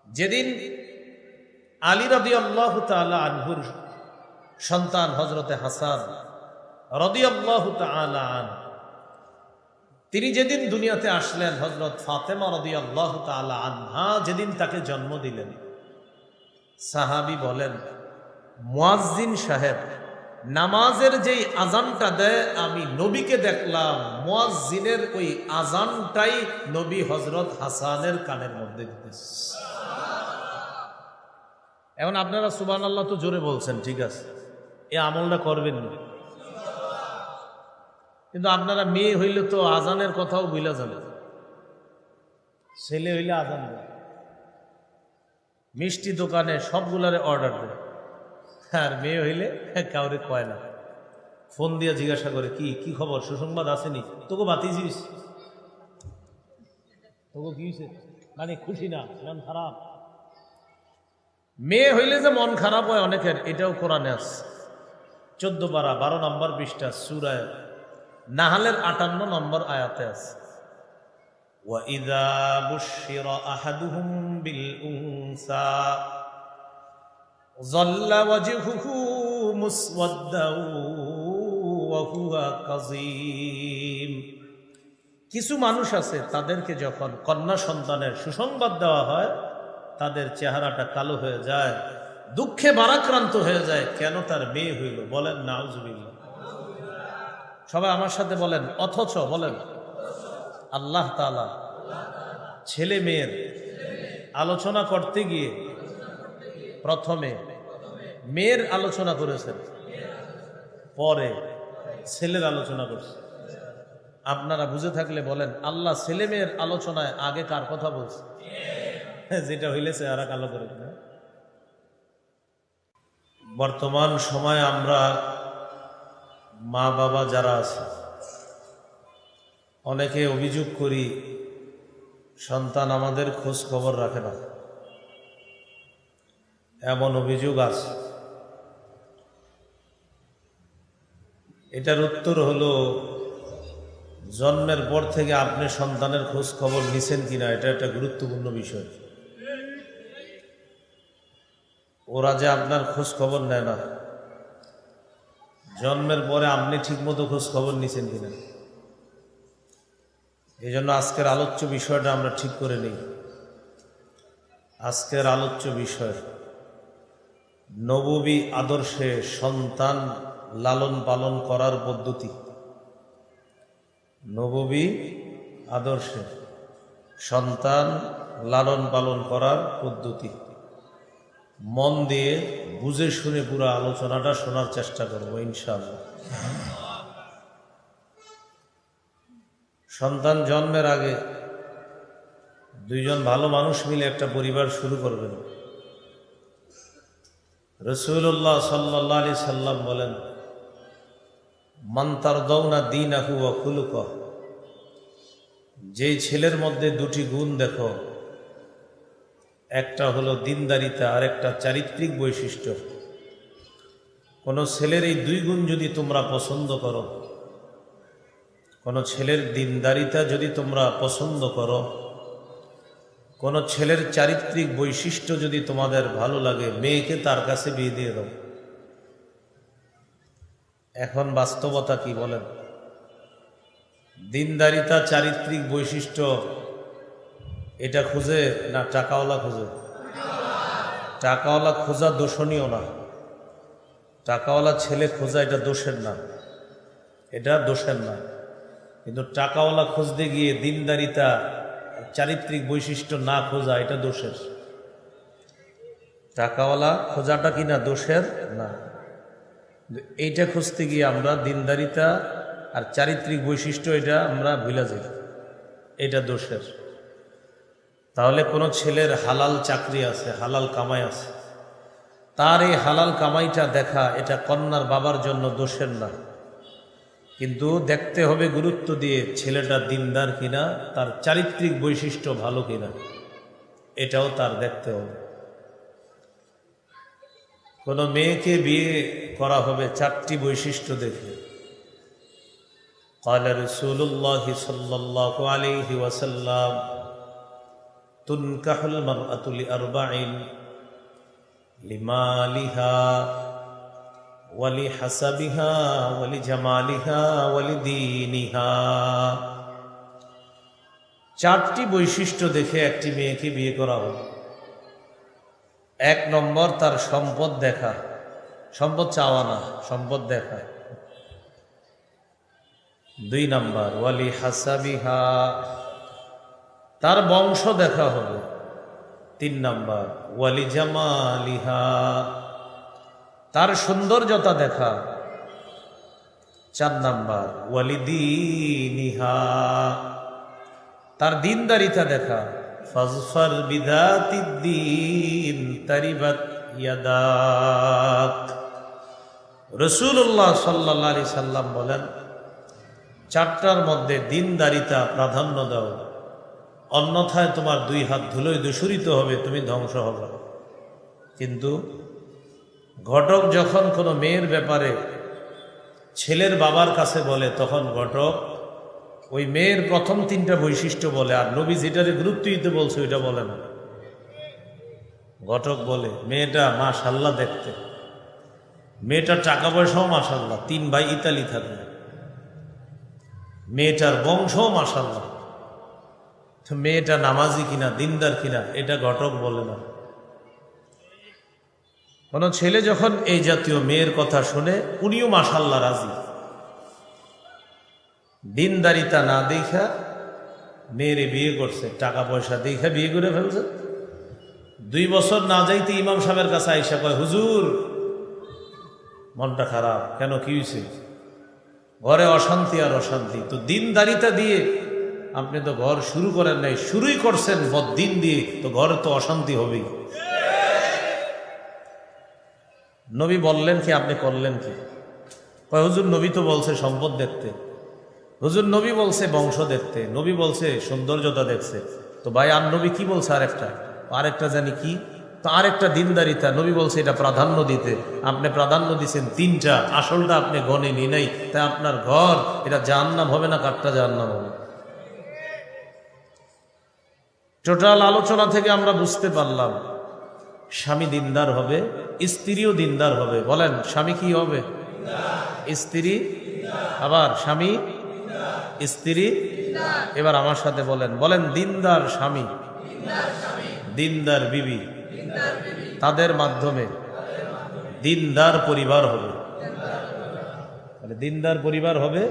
যেদিন আলী রাদিয়াল্লাহু তাআলা আনহুর সন্তান হযরতে হাসান রাদিয়াল্লাহু তাআলা আন, তিনি যেদিন দুনিয়াতে আসলেন, হযরত ফাতেমা রাদিয়াল্লাহু তাআলা আনহা যেদিন তাকে জন্ম দিলেন, সাহাবী বলেন, মুয়াজ্জিন সাহেব নামাজের যেই আজানটা দেয় আমি নবীকে দেখলাম, মুয়াজ্জিনের ওই আজানটাই নবী হযরত হাসানের কানের মধ্যে দিতেছে। এখন আপনারা সুবহানাল্লাহ তো জোরে বলছেন, ঠিক আছে, এই আমলটা করবেন না, কিন্তু আপনারা মেয়ে হইলে তো আজানের কথাও ভুলে যাবেন। ছেলে হইলে আজান দেয়, মিষ্টি দোকানে সবগুলারে অর্ডার দেয়, আর মেয়ে হইলে কাউরে কয় না, ফোন দিয়ে জিজ্ঞাসা করে কি কি খবর, সুসংবাদ আসেনি, তোকে বাতিজিস, তোকে কি হয়েছে, মানে খুশি না মন খারাপ। মেয়ে হইলে যে মন খারাপ হয় অনেকের, এটাও কোরআনে আছে। 14 পারা 12 নম্বর পৃষ্ঠা সূরা নাহলের 58 নম্বর আয়াতে আছে, وَإِذَا بُشِّرَ أَحَدُهُم بِالْأُنثَى ظَلَّ وَجْهُهُ مُسْوَدًّا وَهُوَ كَظِيمٌ। কিছু মানুষ আছে তাদেরকে যখন কন্যা সন্তানের সুসংবাদ দেওয়া হয় তাদের চেহারাটা কালো হয়ে যায়, দুঃখে ভারাক্রান্ত হয়ে যায়, কেন তার মেয়ে হইল। বলেন নাউজুবিল্লাহ। সবাই আমার সাথে বলেন অথচ। বলেন আল্লাহ তাআলা ছেলে মেয়ের আলোচনা করতে গিয়ে প্রথমে মেয়ের আলোচনা করেছেন, পরে ছেলের আলোচনা করছেন। আপনারা বুঝে থাকলে বলেন, আল্লাহ ছেলে মেয়ের আলোচনায় আগে কার কথা বলছে? যেটা হইলেছে আর কালো করে না। বর্তমান সময়ে আমরা মা বাবা যারা আছে, অনেকে অভিযোগ করি সন্তান আমাদের খোঁজ খবর রাখে না, এমন অভিযোগ আছে। এটার উত্তর হলো, জন্মের পর থেকে আপনি সন্তানের খোঁজ খবর নিছেন কিনা এটা একটা গুরুত্বপূর্ণ বিষয়। ওরা যে আপনার খোঁজ খবর নেয় না, জন্মের পরে আপনি ঠিকমতো খোঁজ খবর নিছেন কিনা। এই জন্য আজকের আলোচ্য বিষয়টা আমরা ঠিক করে নিই। আজকের আলোচ্য বিষয় নববী আদর্শে সন্তান লালন পালন করার পদ্ধতি। নববী আদর্শে সন্তান লালন পালন করার পদ্ধতি। মন দিয়ে বুঝে শুনে পুরো আলোচনাটা শোনার চেষ্টা করব ইনশাআল্লাহ। সন্তান জন্মের আগে দুইজন ভালো মানুষ মিলে একটা পরিবার শুরু করবেন। রাসূলুল্লাহ সাল্লাল্লাহু আলাইহি সাল্লাম বলেন, মান তারদাউনা দীনাহু ওয়া খুলুকাহু, যেই ছেলের মধ্যে দুটি গুণ দেখো, একটা হলো দিনদারিতা আর একটা চারিত্রিক বৈশিষ্ট্য। কোন ছেলের এই দুই গুণ যদি তোমরা পছন্দ করো, কোন ছেলের দিনদারিতা যদি তোমরা পছন্দ করো, কোন ছেলের চারিত্রিক বৈশিষ্ট্য যদি তোমাদের ভালো লাগে, মেয়েকে তার কাছে বিয়ে দিয়ে দাও। এখন বাস্তবতা কি বলেন? দিনদারিতা চারিত্রিক বৈশিষ্ট্য এটা খুঁজে না টাকাওয়ালা খুঁজে? টাকাওয়ালা খোঁজা দোষণীয় না, টাকাওয়ালা ছেলে খোঁজা এটা দোষের না, এটা দোষের না। কিন্তু টাকাওয়ালা খুঁজতে গিয়ে দিনদারিতা চারিত্রিক বৈশিষ্ট্য না খোঁজা এটা দোষের। টাকাওয়ালা খোঁজাটা কি না দোষের না, এইটা খুঁজতে গিয়ে আমরা দিনদারিতা আর চারিত্রিক বৈশিষ্ট্য এটা আমরা ভুলে যাই, এটা দোষের। তাহলে কোনো ছেলের হালাল চাকরি আছে, হালাল কামাই আছে, তার এই হালাল কামাইটা দেখা এটা কন্যার বাবার জন্য দোষের না, কিন্তু দেখতে হবে গুরুত্ব দিয়ে ছেলেটা দিনদার কিনা, তার চারিত্রিক বৈশিষ্ট্য ভালো কিনা, এটাও তার দেখতে হবে। কোনো মেয়েকে বিয়ে করা হবে 4টি বৈশিষ্ট্য দেখে। قال رسول الله صلى الله عليه وسلم তুনকাহুল মারআতু লিআরবাইন লিমালিহা ওয়ালিহাসাবিহা ওয়ালিজামালিহা ওয়ালিদীনিহা। চারটি বৈশিষ্ট্য দেখে একটি মেয়েকে বিয়ে করা হবে। 1 নম্বর, তার সম্পদ দেখা, সম্পদ চাওয়া না, সম্পদ দেখা। 2 নম্বর, ওয়ালিহাসাবিহা, তার বংশ দেখা হবে। 3 নম্বর, ওয়ালিজামালিহা, তার সৌন্দর্যতা দেখা। 4 নম্বর, ওয়ালিদীনিহা, তার দিনদারিতা দেখা। ফাজফার বিযাতিদ্দীন তারিবাত ইয়াদাক। রাসূলুল্লাহ সাল্লাল্লাহু আলাইহি সাল্লাম বলেন, 4টার মধ্যে দিনদারিতা প্রাধান্য দাও, অন্যথায় তোমার 2 হাত ধুলোয় দূষিত হবে, তুমি ধ্বংস হবে। কিন্তু ঘটক যখন কোনো মেয়ের ব্যাপারে ছেলের বাবার কাছে বলে, তখন ঘটক ওই মেয়ের প্রথম 3টা বৈশিষ্ট্য বলে, আর নবী যেটারে গুরুত্ব দিতে বলছে ওইটা বলে না। ঘটক বলে মেয়েটা মাশাআল্লাহ দেখতে, মেয়েটার টাকা পয়সাও মাশাআল্লাহ, 3 ভাই ইতালি থাকে, মেয়েটার বংশও মাশাআল্লাহ, তো মেয়েটা নামাজি কিনা, দিনদার কিনা, এটা ঘটক বলে না। কোন ছেলে যখন এই জাতীয় মেয়ের কথা শুনে, উনিও মাশাআল্লাহ রাজি। দিনদারিতা না দেখা মেয়েরে বিয়ে করছে, টাকা পয়সা দেখা বিয়ে করে ফেলছে। 2 বছর না যাইতে ইমাম সাহেবের কাছে আইসা কয়, হুজুর মনটা খারাপ কেন, কি হয়েছে? ঘরে অশান্তি আর অশান্তি। তো দিনদারিতা দিয়ে আপনি তো ঘর শুরু করেন নাই, শুরুই করছেন বদ্দিন দিয়ে, তো ঘরে তো অশান্তি হবেই। নবী বললেন কি, আপনি করলেন কি? কয় হুজুর নবী তো বলছে সম্পদ দেখতে, হুজুর নবী বলছে বংশ দেখতে, নবী বলছে সৌন্দর্যতা দেখছে। তো ভাই আর নবী কি বলছে? আরেকটা জানি কি? তো আরেকটা দিনদারিতা, নবী বলছে এটা প্রাধান্য দিতে, আপনি প্রাধান্য দিচ্ছেন 3টা, আসলটা আপনি গণেনি নাই। তাই আপনার ঘর এটা জাহান্নাম হবে না, কাঠটা জাহান্নাম হবে। টোটাল আলোচনা থেকে আমরা বুঝতে পারলাম, স্বামী দিনদার হবে, স্ত্রীও দিনদার হবে। বলেন, স্বামী কি হবে? স্ত্রী। আবার স্বামী, স্ত্রী। এবার আমার সাথে বলেন, দিনদার স্বামী, দিনদার বিবি, তাদের মাধ্যমে দিনদার পরিবার হবে। দিনদার পরিবার হবে,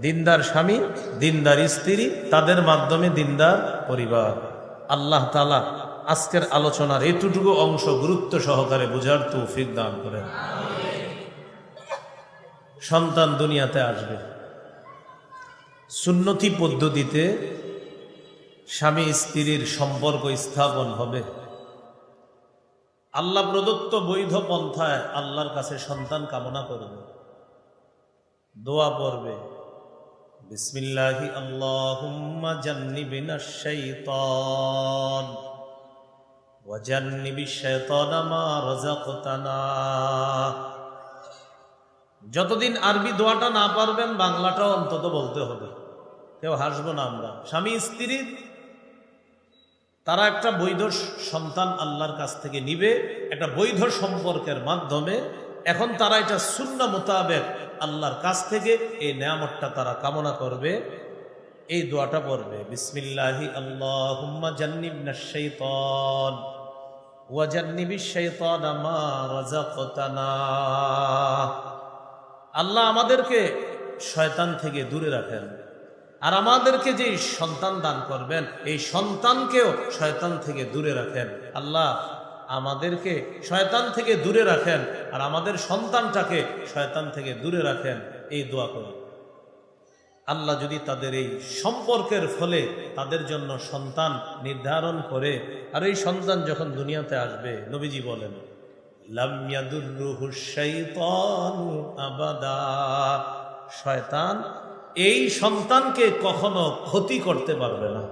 দিনদার স্বামী, দিনদার স্ত্রী, তাদের মাধ্যমে দিনদার পরিবার। আল্লাহ তাআলা আজকের আলোচনার এতটুকু অংশ গুরুত্ব সহকারে বুঝার তৌফিক দান করেন। সন্তান দুনিয়াতে আসবে, সুন্নতি পদ্ধতিতে স্বামী স্ত্রীর সম্পর্ক স্থাপন হবে। আল্লাহ প্রদত্ত বৈধ পন্থায় আল্লাহর কাছে সন্তান কামনা করবে, দোয়া পড়বে, বিসমিল্লাহি আল্লাহুম্মা জান্নিবিনাশ শাইতান ওয়া জান্নিবিশ শাইতানা মা রাযাকতানা। যতদিন আরবি দোয়াটা না পারবেন, বাংলাটাও অন্তত বলতে হবে। কেউ হাসবো না আমরা। স্বামী স্ত্রী তারা একটা বৈধ সন্তান আল্লাহর কাছ থেকে নিবে, একটা বৈধ সম্পর্কের মাধ্যমে। এখন তারা এটা সুন্নাহ মোতাবেক আল্লাহর কাছ থেকে এই নেয়ামতটা তারা কামনা করবে, এই দোয়াটা পড়বে, বিসমিল্লাহি আল্লাহুম্মা জান্নিবনাশ শাইতান ওয়া জান্নিবিশ শাইতানা মা রাযাকতানা। আল্লাহ আমাদেরকে শয়তান থেকে দূরে রাখেন, আর আমাদেরকে যে সন্তান দান করবেন, এই সন্তানকেও শয়তান থেকে দূরে রাখেন। আল্লাহ আমাদেরকে শয়তান থেকে দূরে রাখেন, আর আমাদের সন্তানটাকে শয়তান থেকে দূরে রাখেন, এই দোয়া করেন। আল্লাহ যদি তাদের এই সম্পর্কের ফলে তাদের জন্য সন্তান নির্ধারণ করে, আর এই সন্তান যখন দুনিয়াতে আসবে, নবীজি বলেন, লাম ইয়াদুররুহু শাইতানু আবাদা, শয়তান এই সন্তানকে কখনো ক্ষতি করতে পারবে না।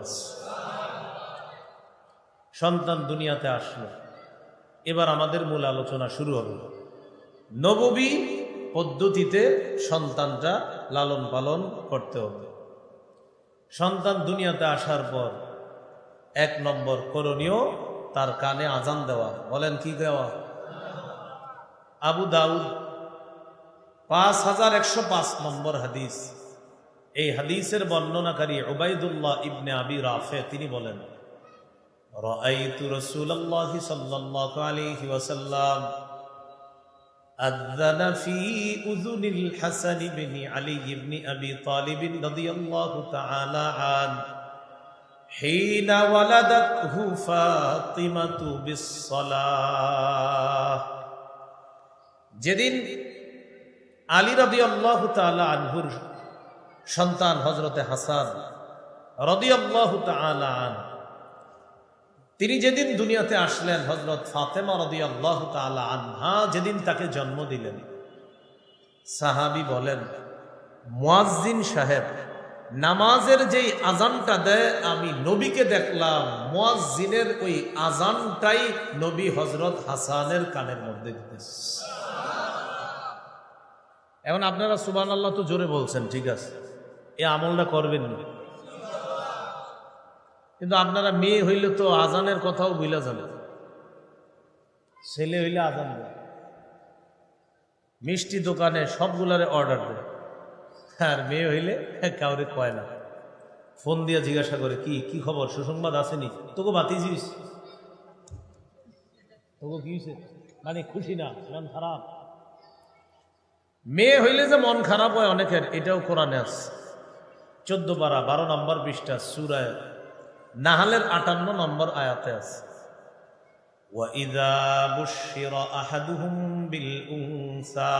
সন্তান দুনিয়াতে আসলো, এবার আমাদের মূল আলোচনা শুরু হবে। নববী পদ্ধতিতে সন্তানটা লালন পালন করতে হবে। সন্তান দুনিয়াতে আসার পর এক নম্বর করণীয় তার কানে আজান দেওয়া। বলেন কি দেওয়া? আবু দাউদ 5105 নম্বর হাদিস। এই হাদিসের বর্ণনাকারী উবাইদুল্লাহ ইবনে আবি রাফে তিনি বলেন, রাআইতু রাসূলুল্লাহ সাল্লাল্লাহু আলাইহি ওয়াসাল্লাম আযানা ফি উযুনিল হাসান ইবনে আলী ইবনে আবি তালিব রাদিয়াল্লাহু তাআলা আন হিনা ওয়ালাদাতহু ফাতিমাতু বিস-সালাহ। যেদিন আলী রাদিয়াল্লাহু তাআলা আনহুর সন্তান হযরতে হাসান রাদিয়াল্লাহু তাআলা আন, তিনি যেদিন দুনিয়াতে আসলেন, হযরত ফাতেমা রাদিয়াল্লাহু তাআলা আনহা যেদিন তাকে জন্ম দিলেন, সাহাবী বলেন, মুয়াজ্জিন সাহেব নামাজের যেই আজানটা দেয় আমি নবীকে দেখলাম, মুয়াজ্জিনের ওই আজানটাই নবী হযরত হাসানের কানের মধ্যে দিতেছে। এখন আপনারা সুবহানাল্লাহ তো জোরে বলছেন, ঠিক আছে, এই আমলটা করবেন না, কিন্তু আপনারা মেয়ে হইলে তো আজানের কথাও ভুলে যাবেন। ছেলে হইলে আজান দেয়, মিষ্টি দোকানে সবগুলারে অর্ডার দেয়, আর মেয়ে হইলে কাউরে কয় না, ফোন দিয়ে জিজ্ঞাসা করে কি কি খবর, সুসংবাদ আসেনি, তোকে বাতিজিস, তোকে কি হয়েছে, মানে খুশি না, মন খারাপ। মেয়ে হইলে যে মন খারাপ হয় অনেকের, এটাও কোরআনে আছে। 14 পারা 12 নম্বর পৃষ্ঠা সূরা নাহলের 58 নম্বর আয়াতে আছে, ওয়াইযা বুশিরা আহাদুহুম বিল উনসা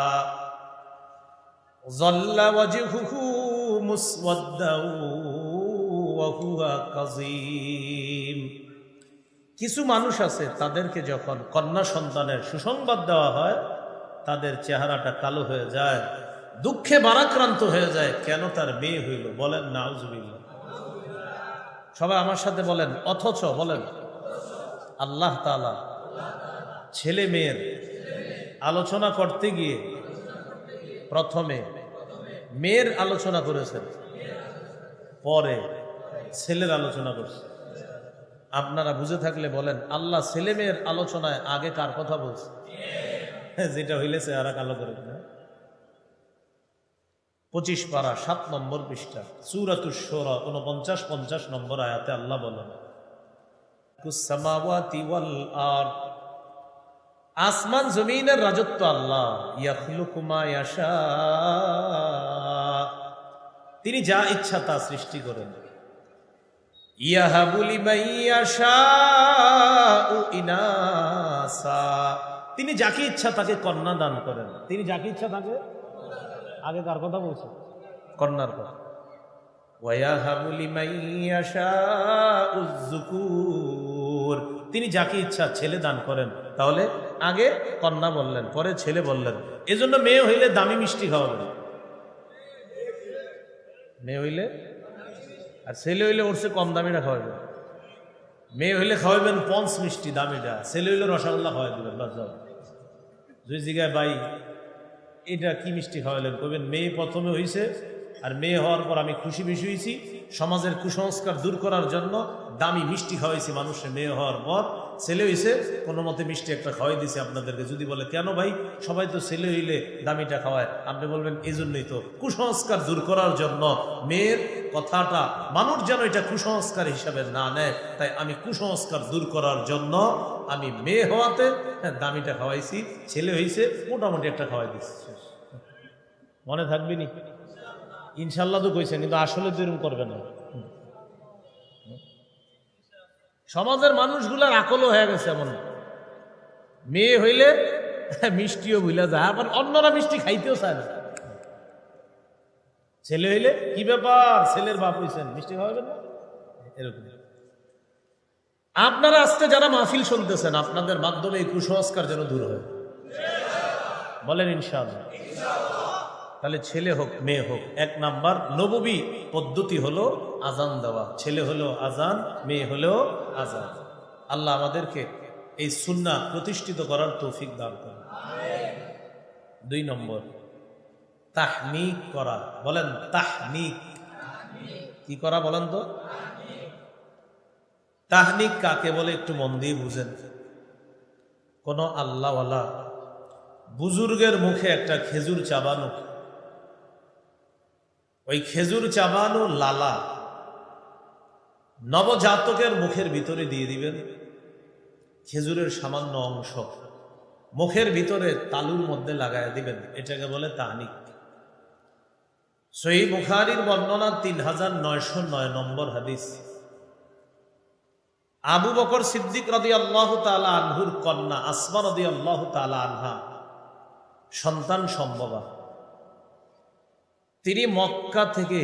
যাল্লা ওয়াজহুহু মুসওয়াদ্দাও ওয়া হুয়া কাযীম। কিছু মানুষ আছে তাদেরকে যখন কন্যা সন্তানের সুসংবাদ দেওয়া হয় তাদের চেহারাটা কালো হয়ে যায়, দুঃখে ভারাক্রান্ত হয়ে যায়, কেন তার মেয়ে হইল। বলেন নাউজুবিল্লাহ। সবাই আমার সাথে বলেন অথচ। বলেন আল্লাহ তাআলা ছেলে মেয়ের আলোচনা করতে গিয়ে প্রথমে মেয়ের আলোচনা করেছেন, পরে ছেলের আলোচনা করছে। আপনারা বুঝে থাকলে বলেন আল্লাহ ছেলে মেয়ের আলোচনায় আগে কার কথা বলছে? যেটা হইলে চেহারা কালো করে না। 25 পারা 7 নম্বর পৃষ্ঠা সূরাতুশ শূরা 49-50 নম্বর আয়াতে আল্লাহ বলেন, কুসসামাওয়াতি ওয়াল আরদ, আসমান জমিনের রাজত্ব আল্লাহ, ইয়াখলুকু মা ইয়াশা, তিনি যা ইচ্ছা তা সৃষ্টি করেন, ইয়াহাবু লিমান ইয়াশাউ ইনাসা, তিনি যাকে ইচ্ছা তাকে কন্যা দান করেন, তিনি যাকে ইচ্ছা তাকে। আগে কার কথা বলছে? কন্যার কথা। ওয়ায়াহাবু লিমান ইয়াশাউ যুকুর, তিনি যাকে ইচ্ছা ছেলে দান করেন। তাহলে আগে কন্যা বললেন, পরে ছেলে বললেন। এজন্য মেয়ে হইলে দামি মিষ্টি খাওয়াবেন, মেয়ে হইলে, আর ছেলে হইলে ওর চেয়ে কম দামিটা খাওয়াবেন। মেয়ে হইলে খাওয়াবেন পঞ্চ মিষ্টি দামিটা, ছেলে হইলে রসগোল্লা খাওয়াই দেবেন। বাস যাও, দুই জায়গায় ভাই এটা কি মিষ্টি খাওয়ালেন, কইবেন মেয়ে প্রথমে হইছে, আর মেয়ে হওয়ার পর আমি খুশি বেশি হয়েছি, সমাজের কুসংস্কার দূর করার জন্য দামি মিষ্টি খাওয়াইছি মানুষের। মেয়ে হওয়ার পর ছেলে হইছে, কোনো মতে মিষ্টি একটা খাওয়াই দিছে আপনাদেরকে। যদি বলে কেন ভাই, সবাই তো ছেলে হইলে দামিটা খাওয়ায়, আপনি বলবেন এই জন্যই তো, কুসংস্কার দূর করার জন্য। মেয়ের কথাটা মানুষ যেন এটা কুসংস্কার হিসাবে না নেয়, তাই আমি কুসংস্কার দূর করার জন্য আমি মেয়ে হওয়াতে দামিটা খাওয়াইছি, ছেলে হইছে মোটামুটি একটা খাওয়াই দিচ্ছি। মনে থাকবে নি? ইনশাল্লাহ তো কইছেন, কিন্তু আসলে তো এরকম করবে না। সমাজের মানুষগুলার আকলও হয়ে গেছে এমন, মেয়ে হইলে মিষ্টিও ভুলে যায়, আবার অন্যরা মিষ্টি খাইতেও চায় না। ছেলে হইলে কি ব্যাপার, ছেলের বাপ হইছেন, মিষ্টি খাওয়াবেন না, এরকম। আপনারা আজকে যারা মাহফিল শুনতেছেন, আপনাদের মাধ্যমে এই কুসংস্কার যেন দূর হয়। বলেন ইনশাআল্লাহ। তাহলে ছেলে হোক মেয়ে হোক, 1 নাম্বার নববী পদ্ধতি হলো আজান দেওয়া। ছেলে হলো আজান, মেয়ে হলো আজান। আল্লাহ আমাদেরকে এই সুন্নাহ প্রতিষ্ঠিত করার তৌফিক দান করুন। 2 নম্বর তাহনিক করা। বলেন তাহনিক। কি করা বলেন তো? তাহনিক কাকে বলে একটু মন দিয়ে বুঝেন। কোন আল্লাহওয়ালা বুজুর্গের মুখে একটা খেজুর চাবানো, ওই খেজুর চাবানো লালা নবজাতকের মুখের ভিতরে দিয়ে দিবেন। খেজুরের সামান্য অংশ মুখের ভিতরে তালুর মধ্যে লাগায় দিবেন, এটাকে বলে তাহনিক। সহিহ বুখারীর বর্ণনা ৩৯০৯ নম্বর হাদিস। আবু বকর সিদ্দিক রাদিয়াল্লাহু তাআলা আনহুর কন্যা আসমা রাদিয়াল্লাহু তাআলা আনহা সন্তান সম্ভবা, তিনি মক্কা থেকে